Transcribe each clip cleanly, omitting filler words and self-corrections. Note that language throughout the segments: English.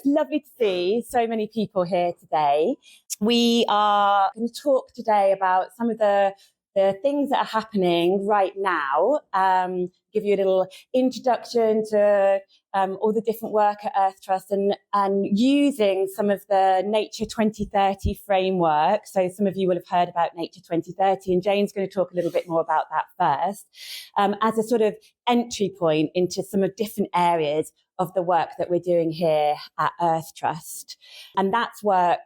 lovely to see so many people here today. We are going to talk today about some of the things that are happening right now, give you a little introduction to all the different work at Earth Trust and using some of the Nature 2030 framework. So some of you will have heard about Nature 2030, and Jane's going to talk a little bit more about that first, as a sort of entry point into some of different areas of the work that we're doing here at Earth Trust. And that's work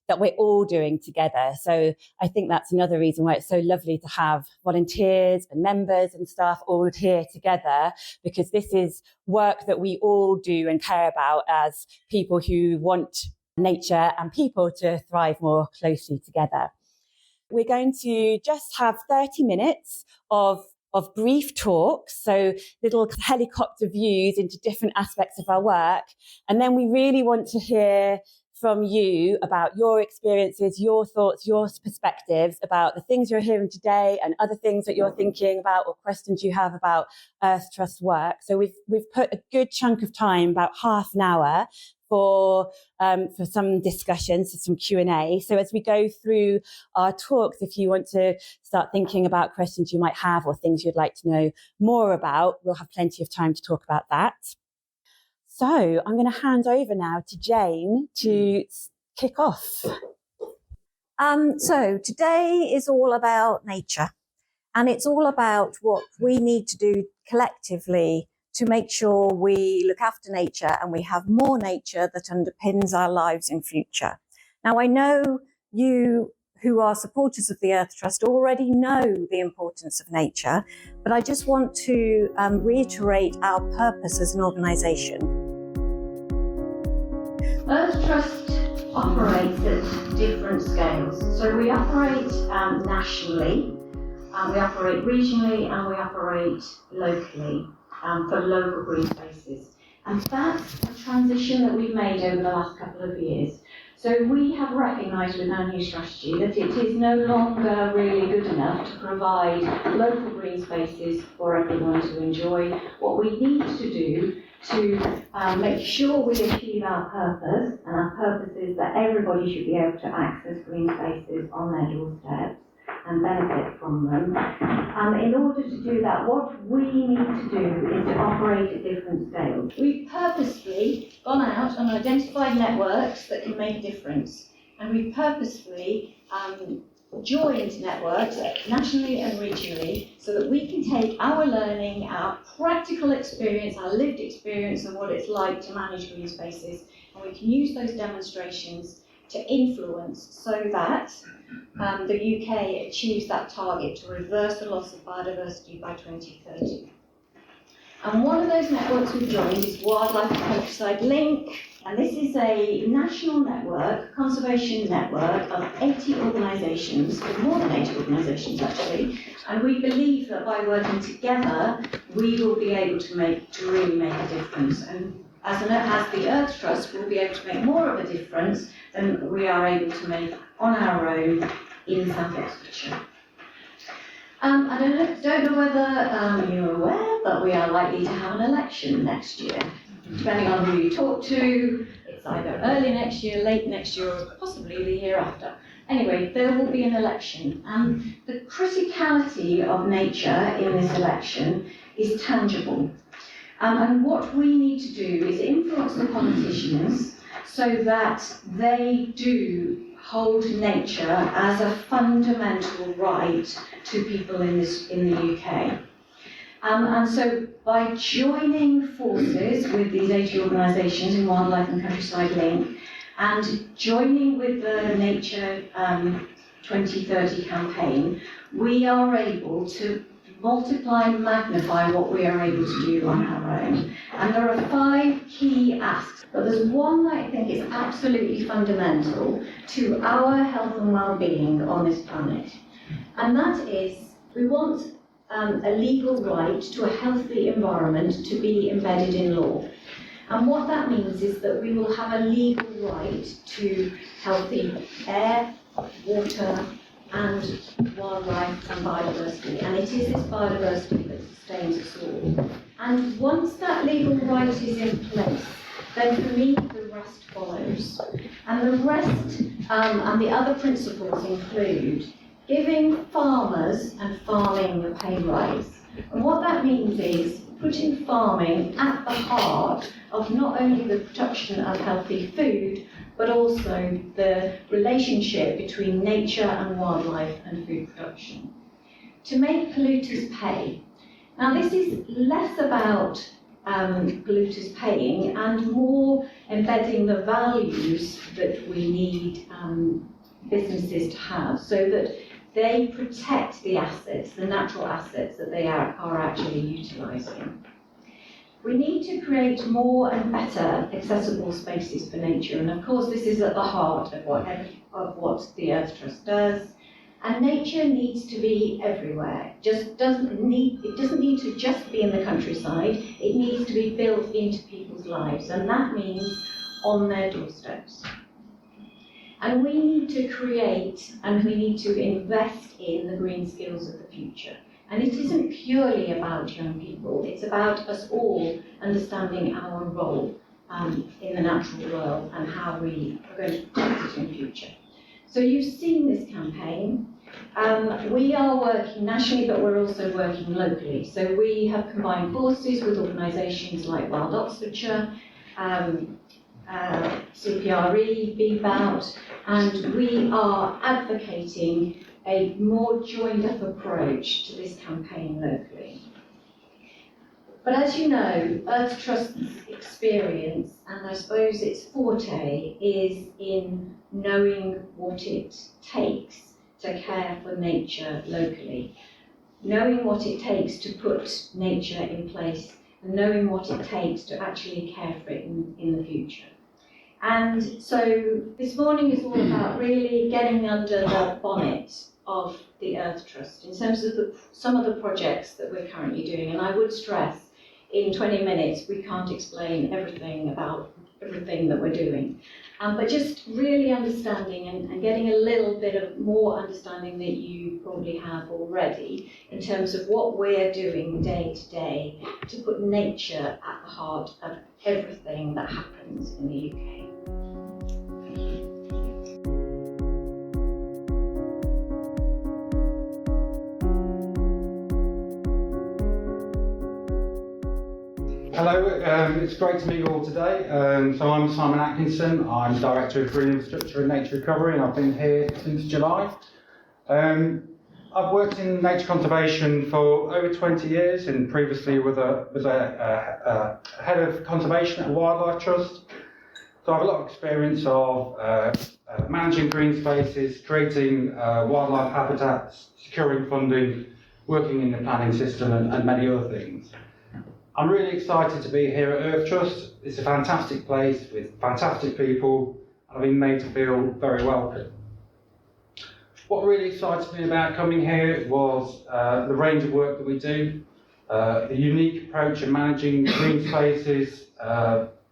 that we're all doing together. So I think that's another reason why it's so lovely to have volunteers and members and staff all here together, because this is work that we all do and care about as people who want nature and people to thrive more closely together. We're going to just have 30 minutes of brief talks, so little helicopter views into different aspects of our work. And then we really want to hear from you about your experiences, your thoughts, your perspectives about the things you're hearing today and other things that you're thinking about or questions you have about Earth Trust work. So we've put a good chunk of time, about half an hour, for some discussions, for some Q&A. So as we go through our talks, if you want to start thinking about questions you might have or things you'd like to know more about, we'll have plenty of time to talk about that. So I'm going to hand over now to Jane to kick off. So today is all about nature, and it's all about what we need to do collectively to make sure we look after nature and we have more nature that underpins our lives in future. Now, I know you who are supporters of the Earth Trust already know the importance of nature, but I just want to reiterate our purpose as an organisation. Earth Trust operates at different scales. So we operate nationally, we operate regionally, and we operate locally for local green spaces. And that's a transition that we've made over the last couple of years. So we have recognised with our new strategy that it is no longer really good enough to provide local green spaces for everyone to enjoy. What we need to do to make sure we achieve our purpose, and our purpose is that everybody should be able to access green spaces on their doorsteps and benefit from them. In order to do that, what we need to do is to operate at different scales. We've purposefully gone out and identified networks that can make a difference, and we've purposefully joined networks nationally and regionally so that we can take our learning, our practical experience, our lived experience of what it's like to manage green spaces, and we can use those demonstrations to influence so that the UK achieves that target to reverse the loss of biodiversity by 2030. And one of those networks we've joined is Wildlife and Countryside Link, and this is a national network, conservation network of 80 organisations, more than 80 organisations actually, and we believe that by working together we will be able to really make a difference. And as the Earth Trust, we'll be able to make more of a difference than we are able to make on our own in South Oxfordshire. I don't know whether you're aware, but we are likely to have an election next year. Depending on who you talk to, it's either early next year, late next year, or possibly the year after. Anyway, there will be an election, and the criticality of nature in this election is tangible. And what we need to do is influence the politicians so that they do hold nature as a fundamental right to people in the UK. And so by joining forces with these 80 organisations in Wildlife and Countryside Link, and joining with the Nature 2030 campaign, we are able to multiply and magnify what we are able to do on our own. And there are 5 key asks, but there's one that I think is absolutely fundamental to our health and well-being on this planet. And that is, we want a legal right to a healthy environment to be embedded in law. And what that means is that we will have a legal right to healthy air, water, and wildlife and biodiversity. And it is this biodiversity that sustains us all. And once that legal right is in place, then for me the rest follows. goals. And the rest and the other principles include giving farmers and farming a pay rise. And what that means is putting farming at the heart of not only the production of healthy food, but also the relationship between nature and wildlife and food production. To make polluters pay. Now this is less about polluters paying and more embedding the values that we need businesses to have so that they protect the assets, the natural assets that they are actually utilising. We need to create more and better accessible spaces for nature, and of course this is at the heart of what the Earth Trust does. And nature needs to be everywhere. It doesn't need to just be in the countryside. It needs to be built into people's lives, and that means on their doorsteps. And we need to create and we need to invest in the green skills of the future. And it isn't purely about young people, it's about us all understanding our role in the natural world and how we are going to protect it in the future. So you've seen this campaign. We are working nationally, but we're also working locally. So we have combined forces with organisations like Wild Oxfordshire, CPRE, BBOUT, and we are advocating a more joined-up approach to this campaign locally. But as you know, Earth Trust's experience, and I suppose its forte, is in knowing what it takes to care for nature locally, knowing what it takes to put nature in place, and knowing what it takes to actually care for it in the future. And so this morning is all about really getting under the bonnet of the Earth Trust in terms of some of the projects that we're currently doing. And I would stress, in 20 minutes, we can't explain everything about everything that we're doing. But just really understanding and getting a little bit of more understanding that you probably have already in terms of what we're doing day to day to put nature at the heart of everything that happens in the UK. Hello, it's great to meet you all today. So I'm Simon Atkinson, I'm Director of Green Infrastructure and Nature Recovery, and I've been here since July. I've worked in nature conservation for over 20 years and previously was a head of conservation at a wildlife trust. So I have a lot of experience of managing green spaces, creating wildlife habitats, securing funding, working in the planning system and many other things. I'm really excited to be here at Earth Trust. It's a fantastic place with fantastic people. I've been made to feel very welcome. What really excited me about coming here was the range of work that we do, the unique approach of managing green spaces,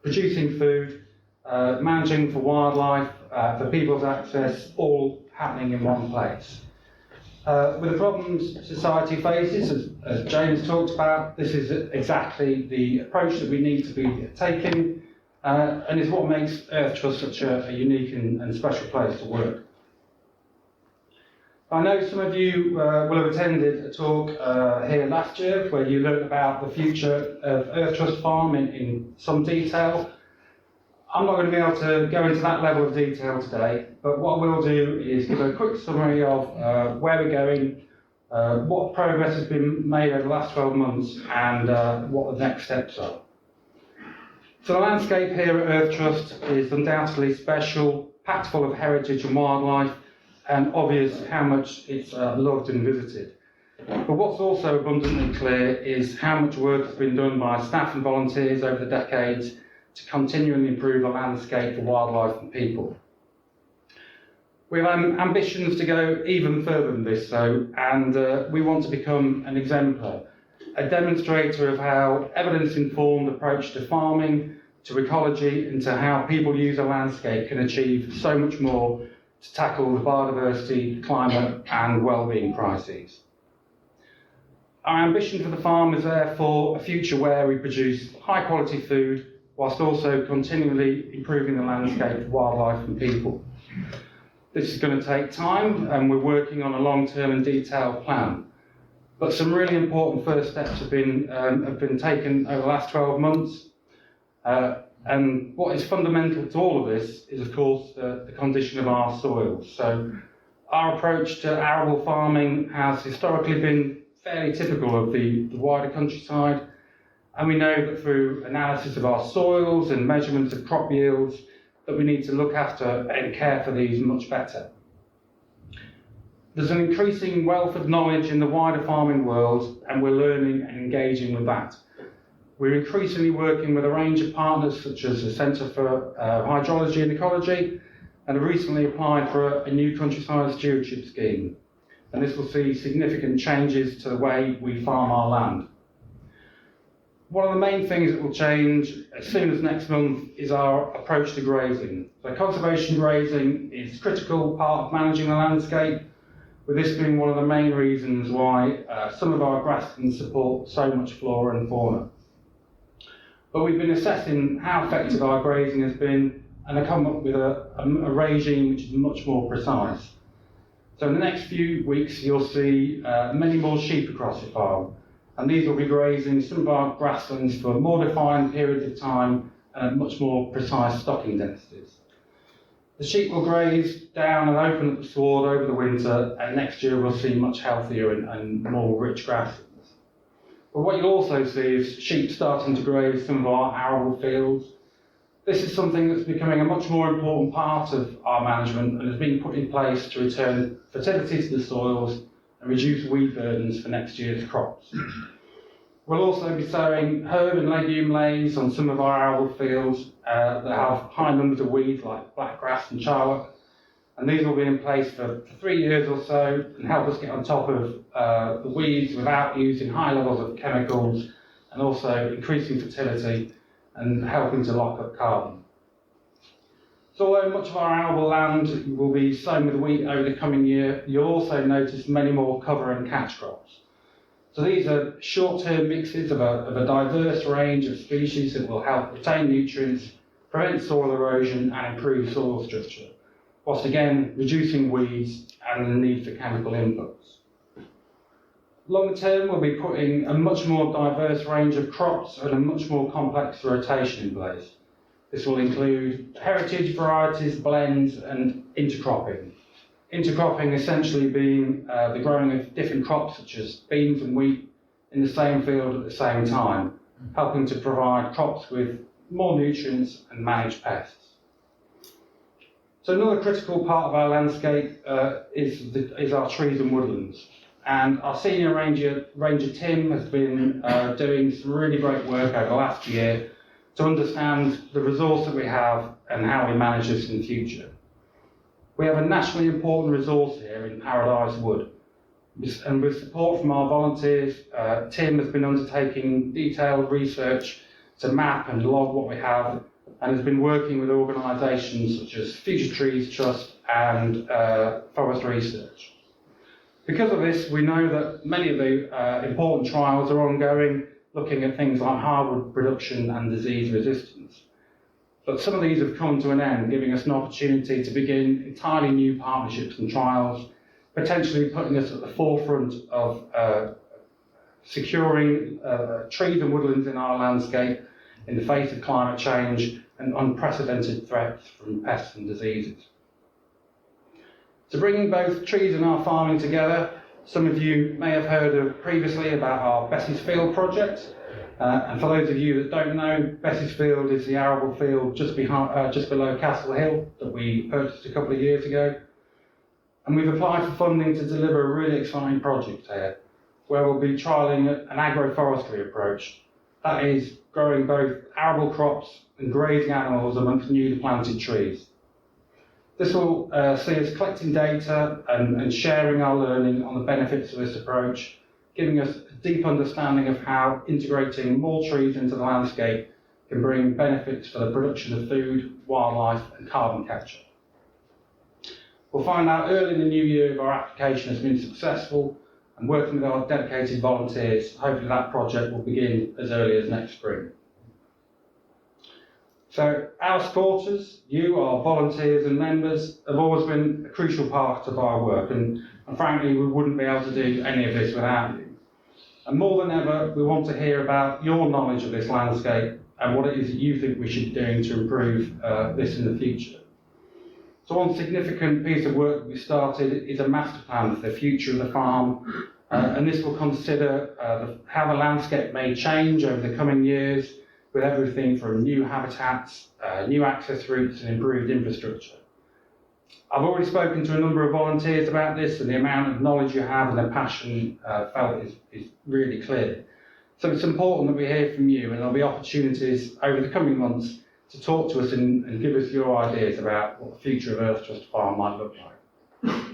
producing food, managing for wildlife, for people's access, all happening in one place. With the problems society faces, as James talked about, this is exactly the approach that we need to be taking, and is what makes Earth Trust such a unique and special place to work. I know some of you will have attended a talk here last year where you learned about the future of Earth Trust Farm in some detail. I'm not going to be able to go into that level of detail today, but what we'll do is give a quick summary of where we're going, what progress has been made over the last 12 months, and what the next steps are. So the landscape here at Earth Trust is undoubtedly special, packed full of heritage and wildlife, and obvious how much it's loved and visited. But what's also abundantly clear is how much work has been done by staff and volunteers over the decades to continually improve the landscape for wildlife and people. We have ambitions to go even further than this, though, and we want to become an exemplar, a demonstrator of how evidence-informed approach to farming, to ecology, and to how people use a landscape can achieve so much more to tackle the biodiversity, climate, and well-being crises. Our ambition for the farm is therefore a future where we produce high-quality food, whilst also continually improving the landscape for wildlife and people. This is going to take time, and we're working on a long-term and detailed plan. But some really important first steps have been taken over the last 12 months. And what is fundamental to all of this is, of course, the condition of our soils. So our approach to arable farming has historically been fairly typical of the wider countryside. And we know that through analysis of our soils and measurements of crop yields, that we need to look after and care for these much better. There's an increasing wealth of knowledge in the wider farming world, and we're learning and engaging with that. We're increasingly working with a range of partners such as the Centre for Hydrology and Ecology, and have recently applied for a new countryside stewardship scheme. And this will see significant changes to the way we farm our land. One of the main things that will change as soon as next month is our approach to grazing. So conservation grazing is a critical part of managing the landscape, with this being one of the main reasons why some of our grasslands support so much flora and fauna. But we've been assessing how effective our grazing has been, and have come up with a regime which is much more precise. So in the next few weeks you'll see many more sheep across the farm, and these will be grazing some of our grasslands for more defined periods of time and at much more precise stocking densities. The sheep will graze down and open up the sward over the winter, and next year we'll see much healthier and more rich grasslands. But what you'll also see is sheep starting to graze some of our arable fields. This is something that's becoming a much more important part of our management and has been put in place to return fertility to the soils and reduce weed burdens for next year's crops. We'll also be sowing herb and legume lays on some of our arable fields that have high numbers of weeds like blackgrass and charlock, and these will be in place for 3 years or so and help us get on top of the weeds without using high levels of chemicals, and also increasing fertility and helping to lock up carbon. So although much of our arable land will be sown with wheat over the coming year, you'll also notice many more cover and catch crops. So these are short-term mixes of a diverse range of species that will help retain nutrients, prevent soil erosion and improve soil structure, whilst again reducing weeds and the need for chemical inputs. Longer term, we'll be putting a much more diverse range of crops and a much more complex rotation in place. This will include heritage varieties, blends and intercropping. Intercropping essentially being the growing of different crops such as beans and wheat in the same field at the same time, helping to provide crops with more nutrients and manage pests. So another critical part of our landscape is our trees and woodlands. And our senior ranger Tim has been doing some really great work over the last year to understand the resource that we have and how we manage this in the future. We have a nationally important resource here in Paradise Wood, and with support from our volunteers, Tim has been undertaking detailed research to map and log what we have, and has been working with organisations such as Future Trees Trust and Forest Research. Because of this, we know that many of the important trials are ongoing, looking at things like hardwood production and disease resistance. But some of these have come to an end, giving us an opportunity to begin entirely new partnerships and trials, potentially putting us at the forefront of securing trees and woodlands in our landscape in the face of climate change and unprecedented threats from pests and diseases. So bringing both trees and our farming together, some of you may have heard of previously about our Bessie's Field project. And for those of you that don't know, Bessie's Field is the arable field just below Castle Hill that we purchased a couple of years ago. And we've applied for funding to deliver a really exciting project here, where we'll be trialling an agroforestry approach. That is, growing both arable crops and grazing animals amongst newly planted trees. This will see us collecting data and sharing our learning on the benefits of this approach, giving us a deep understanding of how integrating more trees into the landscape can bring benefits for the production of food, wildlife and carbon capture. We'll find out early in the new year if our application has been successful, and working with our dedicated volunteers, hopefully that project will begin as early as next spring. So our supporters, you, our volunteers and members, have always been a crucial part of our work, and frankly we wouldn't be able to do any of this without you. And more than ever, we want to hear about your knowledge of this landscape and what it is that you think we should be doing to improve this in the future. So one significant piece of work that we started is a master plan for the future of the farm, and this will consider how the landscape may change over the coming years, with everything from new habitats, new access routes and improved infrastructure. I've already spoken to a number of volunteers about this, and the amount of knowledge you have and the passion felt is really clear. So it's important that we hear from you, and there'll be opportunities over the coming months to talk to us and give us your ideas about what the future of Earth Trust Farm might look like.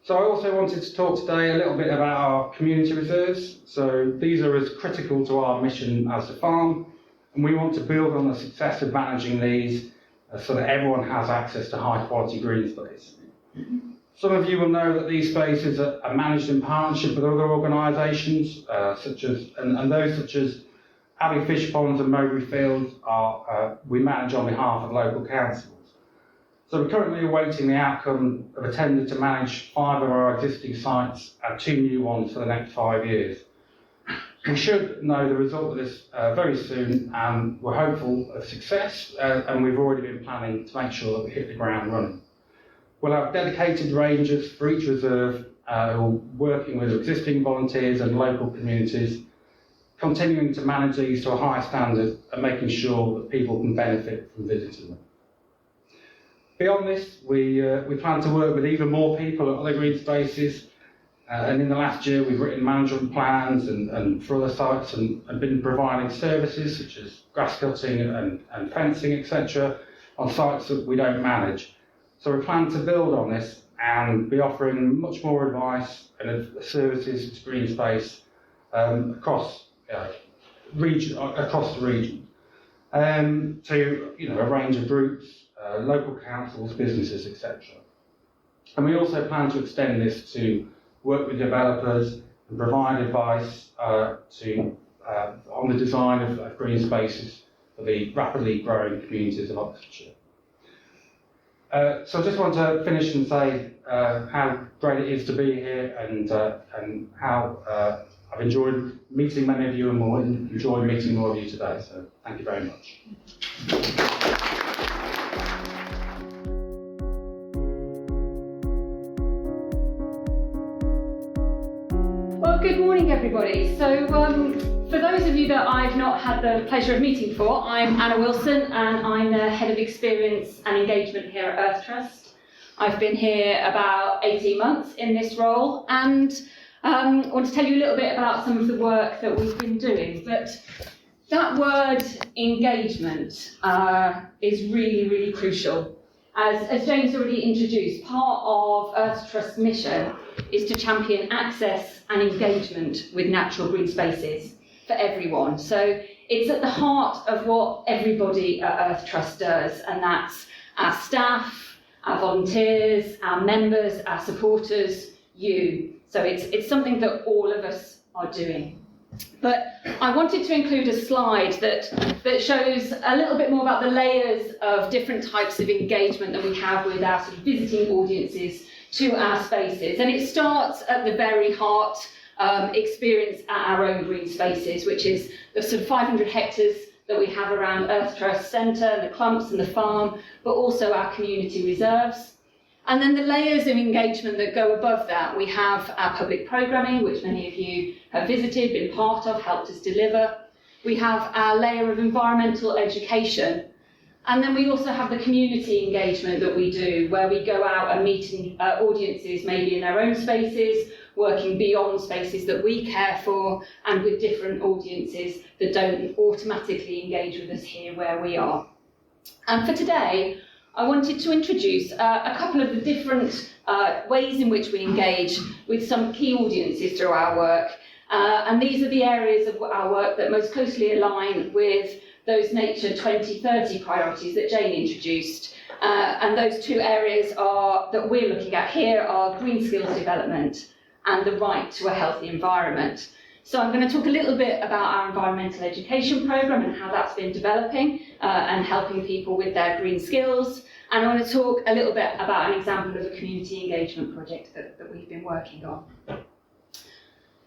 So I also wanted to talk today a little bit about our community reserves. So these are as critical to our mission as the farm, and we want to build on the success of managing these so that everyone has access to high quality green space. Some of you will know that these spaces are managed in partnership with other organisations, and those such as Abbey Fish Ponds and Mowbray Fields we manage on behalf of local councils. So we're currently awaiting the outcome of a tender to manage 5 of our existing sites and 2 new ones for the next 5 years. We should know the result of this very soon, and we're hopeful of success, and we've already been planning to make sure that we hit the ground running. We'll have dedicated rangers for each reserve who are working with existing volunteers and local communities, continuing to manage these to a high standard and making sure that people can benefit from visiting them. Beyond this, we plan to work with even more people at other green spaces, and in the last year we've written management plans and for other sites and been providing services such as grass cutting and fencing, etc. on sites that we don't manage. So we plan to build on this and be offering much more advice and services to green space across the region, to a range of groups, local councils, businesses, etc. And we also plan to extend this to work with developers and provide advice on the design of green spaces for the rapidly growing communities of Oxfordshire. So I just want to finish and say how great it is to be here, and how I've enjoyed meeting many of you and more, and enjoyed meeting more of you today. So thank you very much. Well, good morning, everybody. So, for those of you that I've not had the pleasure of meeting before, I'm Anna Wilson, and I'm the Head of Experience and Engagement here at Earth Trust. I've been here about 18 months in this role, and I want to tell you a little bit about some of the work that we've been doing. But that word engagement is really, really crucial. As James already introduced, part of Earth Trust's mission is to champion access and engagement with natural green spaces for everyone. So it's at the heart of what everybody at Earth Trust does, and that's our staff, our volunteers, our members, our supporters, you. So it's something that all of us are doing. But I wanted to include a slide that shows a little bit more about the layers of different types of engagement that we have with our sort of visiting audiences to our spaces. And it starts at the very heart, experience at our own green spaces, which is the sort of 500 hectares that we have around Earth Trust Centre, the clumps and the farm, but also our community reserves. And then the layers of engagement that go above that, we have our public programming, which many of you have visited, been part of, helped us deliver. We have our layer of environmental education. And then we also have the community engagement that we do, where we go out and meet audiences, maybe in their own spaces, working beyond spaces that we care for, and with different audiences that don't automatically engage with us here where we are. And for today, I wanted to introduce a couple of the different ways in which we engage with some key audiences through our work. And these are the areas of our work that most closely align with those Nature 2030 priorities that Jane introduced. And those two areas that we're looking at here are green skills development and the right to a healthy environment. So I'm going to talk a little bit about our environmental education programme and how that's been developing and helping people with their green skills. And I want to talk a little bit about an example of a community engagement project that we've been working on.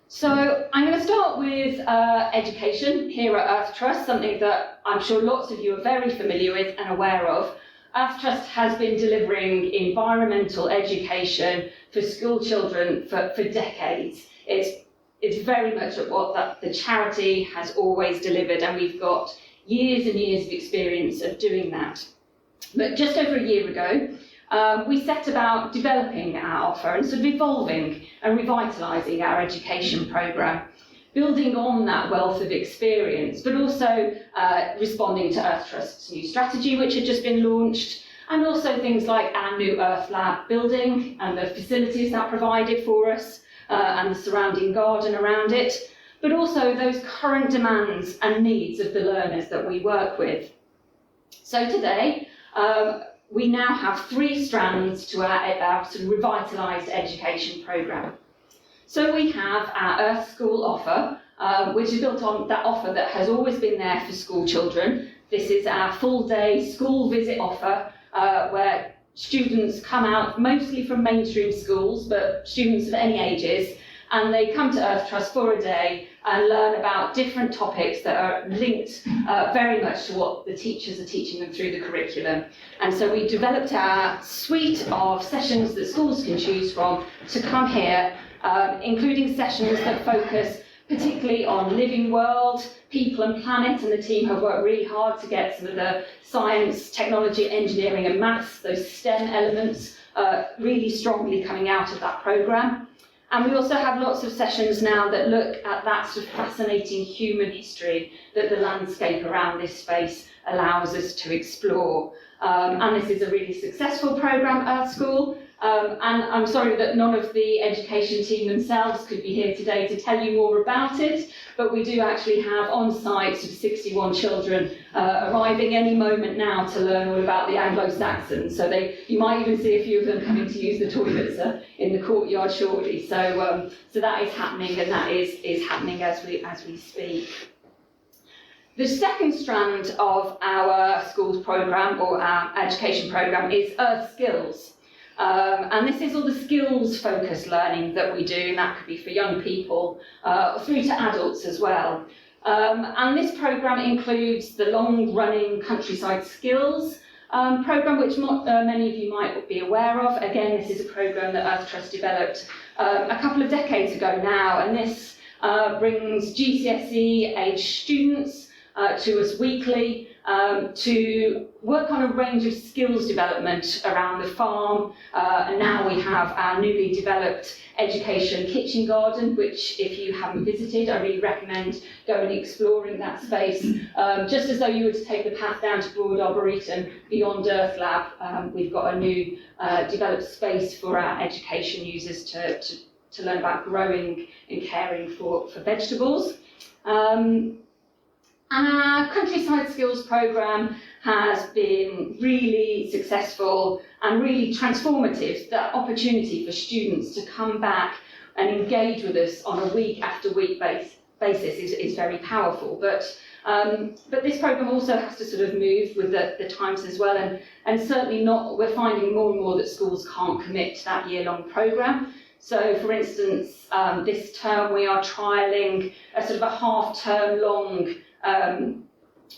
So I'm going to start with education here at Earth Trust, something that I'm sure lots of you are very familiar with and aware of. Earth Trust has been delivering environmental education for school children for decades. It's very much what the charity has always delivered, and we've got years and years of experience of doing that. But just over a year ago, we set about developing our offer and sort of evolving and revitalising our education programme, building on that wealth of experience, but also responding to Earth Trust's new strategy, which had just been launched, and also things like our new Earth Lab building and the facilities that provided for us, and the surrounding garden around it, but also those current demands and needs of the learners that we work with. So today, we now have 3 strands to our sort of revitalised education programme. So we have our Earth School offer, which is built on that offer that has always been there for school children. This is our full-day school visit offer, where students come out mostly from mainstream schools, but students of any ages, and they come to Earth Trust for a day and learn about different topics that are linked very much to what the teachers are teaching them through the curriculum. And so we developed our suite of sessions that schools can choose from to come here, including sessions that focus particularly on living world, people and planet, and the team have worked really hard to get some of the science, technology, engineering and maths, those STEM elements, really strongly coming out of that programme. And we also have lots of sessions now that look at that sort of fascinating human history that the landscape around this space allows us to explore. And this is a really successful programme, Earth School. And I'm sorry that none of the education team themselves could be here today to tell you more about it, but we do actually have on site sort of 61 children arriving any moment now to learn all about the Anglo-Saxons. So you might even see a few of them coming to use the toilets in the courtyard shortly. So that is happening, and that is happening as we speak. The second strand of our schools programme, or our education programme, is Earth Skills. And this is all the skills-focused learning that we do, and that could be for young people through to adults as well. And this programme includes the long-running Countryside Skills programme, which many of you might be aware of. Again, this is a programme that Earth Trust developed a couple of decades ago now, and this brings GCSE-aged students to us weekly to work on a range of skills development around the farm. And now we have our newly developed education kitchen garden, which if you haven't visited, I really recommend going and exploring that space. Just as though you were to take the path down to Broad Arboretum beyond Earth Lab, we've got a new developed space for our education users to learn about growing and caring for vegetables. And our Countryside Skills programme has been really successful and really transformative. That opportunity for students to come back and engage with us on a week after week basis is very powerful. But this programme also has to sort of move with the times as well, and certainly we're finding more and more that schools can't commit to that year-long programme. So, for instance, this term we are trialling a sort of a half-term long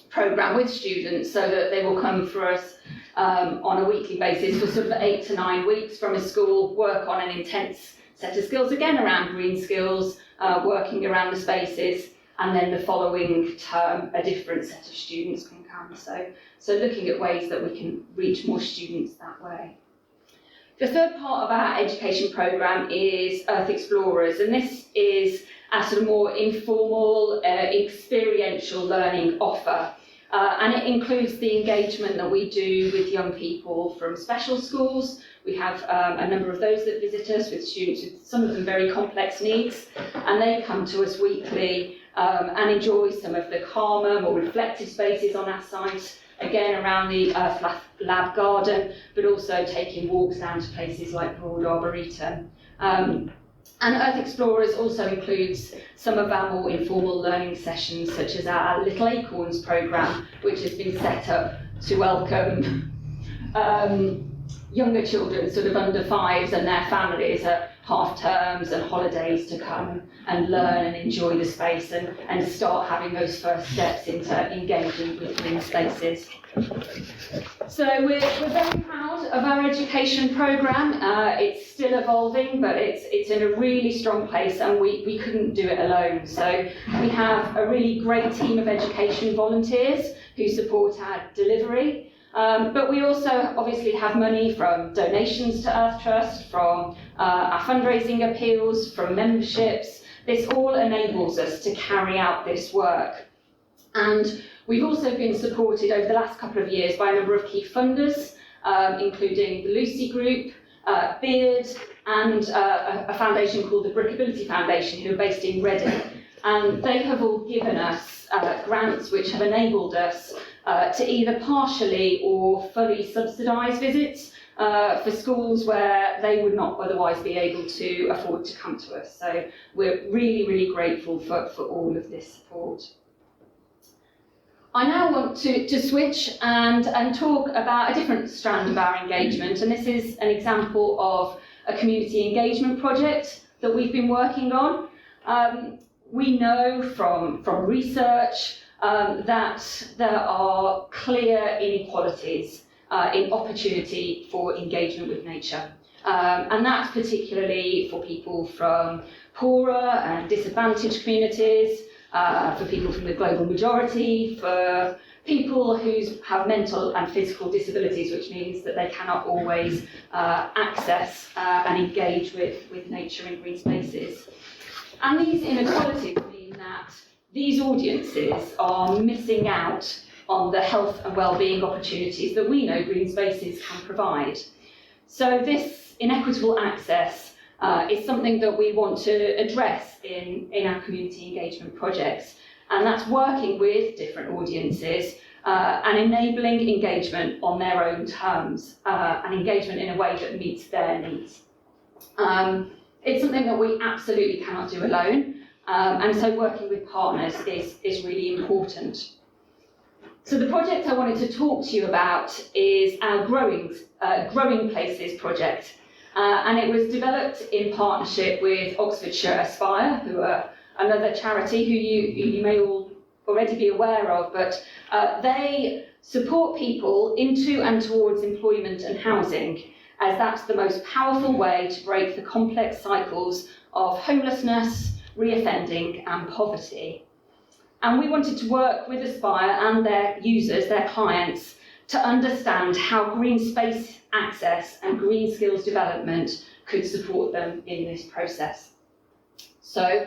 programme with students, so that they will come for us on a weekly basis for sort of 8 to 9 weeks from a school, work on an intense set of skills, again around green skills, working around the spaces, and then the following term a different set of students can come. So looking at ways that we can reach more students that way. The third part of our education programme is Earth Explorers, and this is a sort of more informal, experiential learning offer. And it includes the engagement that we do with young people from special schools. We have a number of those that visit us with students with some of them very complex needs, and they come to us weekly and enjoy some of the calmer, more reflective spaces on our site, again around the Earth Lab garden, but also taking walks down to places like Broad Arboretum. And Earth Explorers also includes some of our more informal learning sessions, such as our Little Acorns programme, which has been set up to welcome younger children, sort of under fives, and their families at half terms and holidays to come and learn and enjoy the space and start having those first steps into engaging with green spaces. So we're very proud of our education programme. It's still evolving, but it's in a really strong place, and we couldn't do it alone. So we have a really great team of education volunteers who support our delivery. But we also obviously have money from donations to Earth Trust, from our fundraising appeals, from memberships. This all enables us to carry out this work. And we've also been supported over the last couple of years by a number of key funders, including the Lucy Group, Beard, and a foundation called the Brickability Foundation, who are based in Reading. And they have all given us grants which have enabled us to either partially or fully subsidise visits for schools where they would not otherwise be able to afford to come to us. So we're really, really grateful for all of this support. I now want to switch and talk about a different strand of our engagement, and this is an example of a community engagement project that we've been working on. We know from research that there are clear inequalities in opportunity for engagement with nature. And that's particularly for people from poorer and disadvantaged communities, for people from the global majority, for people who have mental and physical disabilities, which means that they cannot always access and engage with nature in green spaces. And these inequalities mean that these audiences are missing out on the health and well-being opportunities that we know green spaces can provide. So this inequitable access is something that we want to address in our community engagement projects, and that's working with different audiences and enabling engagement on their own terms, and engagement in a way that meets their needs. It's something that we absolutely cannot do alone, and so working with partners is really important. So the project I wanted to talk to you about is our Growing Places project, and it was developed in partnership with Oxfordshire Aspire, who are another charity who you may all already be aware of, but they support people into and towards employment and housing, as that's the most powerful way to break the complex cycles of homelessness, reoffending and poverty. And we wanted to work with Aspire and their users, their clients, to understand how green space access and green skills development could support them in this process. So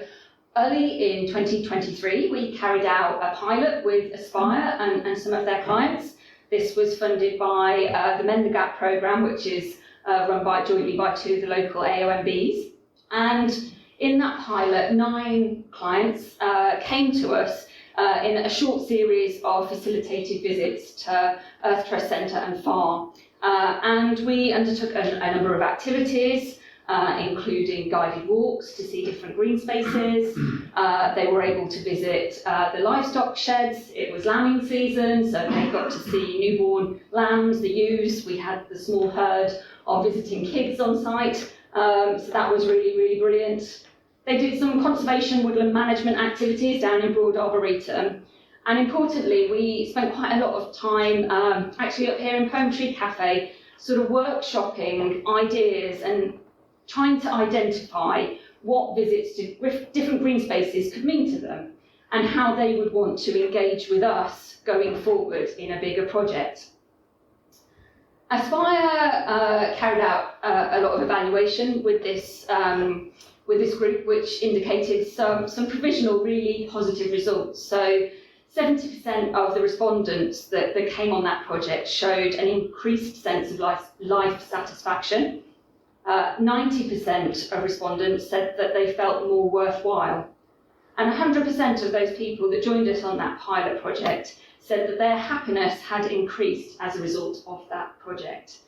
early in 2023, we carried out a pilot with Aspire and some of their clients. This was funded by the Mend the Gap programme, which is run jointly by two of the local AOMBs. And in that pilot, 9 clients came to us in a short series of facilitated visits to Earth Trust Centre and Farm. And we undertook a number of activities, including guided walks to see different green spaces. They were able to visit the livestock sheds. It was lambing season, so they got to see newborn lambs, the ewes. We had the small herd of visiting kids on site, so that was really, really brilliant. They did some conservation woodland management activities down in Broad Arboretum. And importantly, we spent quite a lot of time actually up here in Plum Tree Cafe, sort of workshopping ideas and trying to identify what visits to different green spaces could mean to them and how they would want to engage with us going forward in a bigger project. Aspire carried out a lot of evaluation with this group, which indicated some provisional, really positive results. So 70% of the respondents that came on that project showed an increased sense of life satisfaction. 90% of respondents said that they felt more worthwhile. And 100% of those people that joined us on that pilot project said that their happiness had increased as a result of that project.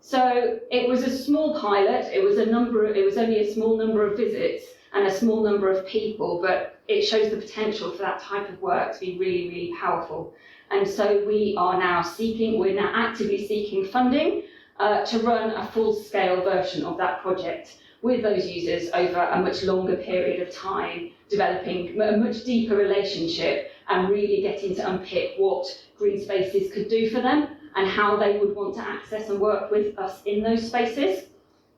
So it was a small pilot. It was only a small number of visits and a small number of people, but it shows the potential for that type of work to be really, really powerful. And so we're now actively seeking funding to run a full-scale version of that project with those users over a much longer period of time, developing a much deeper relationship and really getting to unpick what green spaces could do for them and how they would want to access and work with us in those spaces.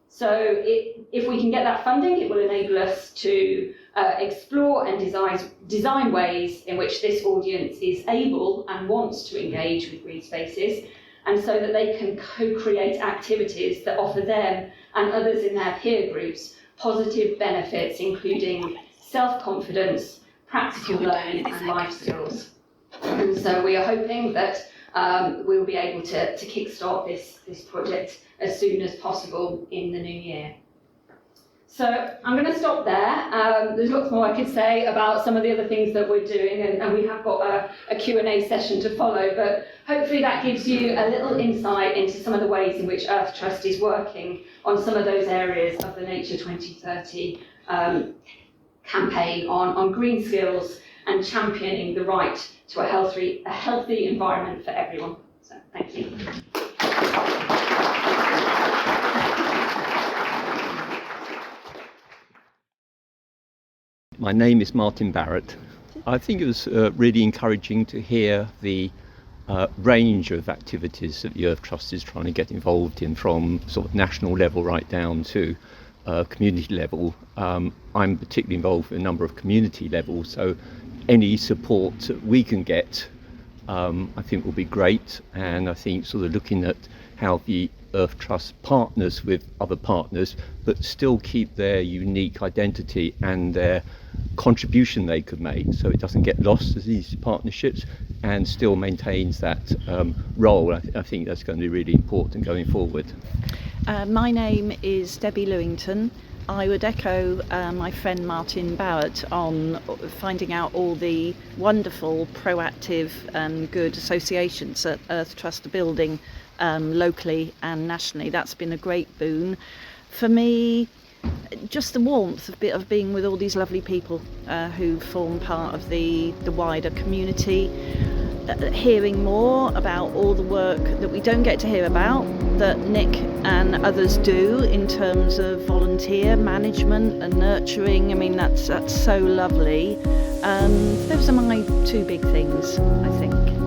So if we can get that funding, it will enable us to explore and design ways in which this audience is able and wants to engage with green spaces, and so that they can co-create activities that offer them and others in their peer groups positive benefits, including self-confidence, practical learning and life skills. And so we are hoping that we'll be able to kickstart this project as soon as possible in the new year. So I'm going to stop there. There's lots more I could say about some of the other things that we're doing, and we have got a Q&A session to follow, but hopefully that gives you a little insight into some of the ways in which Earth Trust is working on some of those areas of the Nature 2030 campaign on green skills and championing the right to a healthy environment for everyone. So thank you. My name is Martin Barrett. I think it was really encouraging to hear the range of activities that the Earth Trust is trying to get involved in, from sort of national level right down to community level. I'm particularly involved in a number of community levels, so any support that we can get I think will be great. And I think sort of looking at how the Earth Trust partners with other partners but still keep their unique identity and their contribution they could make, so it doesn't get lost as these partnerships and still maintains that role. I think that's going to be really important going forward. My name is Debbie Lewington. I would echo my friend Martin Barrett on finding out all the wonderful, proactive and good associations that Earth Trust are building locally and nationally. That's been a great boon. For me, just the warmth of being with all these lovely people who form part of the wider community, hearing more about all the work that we don't get to hear about that Nick and others do in terms of volunteer management and nurturing. I mean, that's so lovely. Those are my two big things, I think.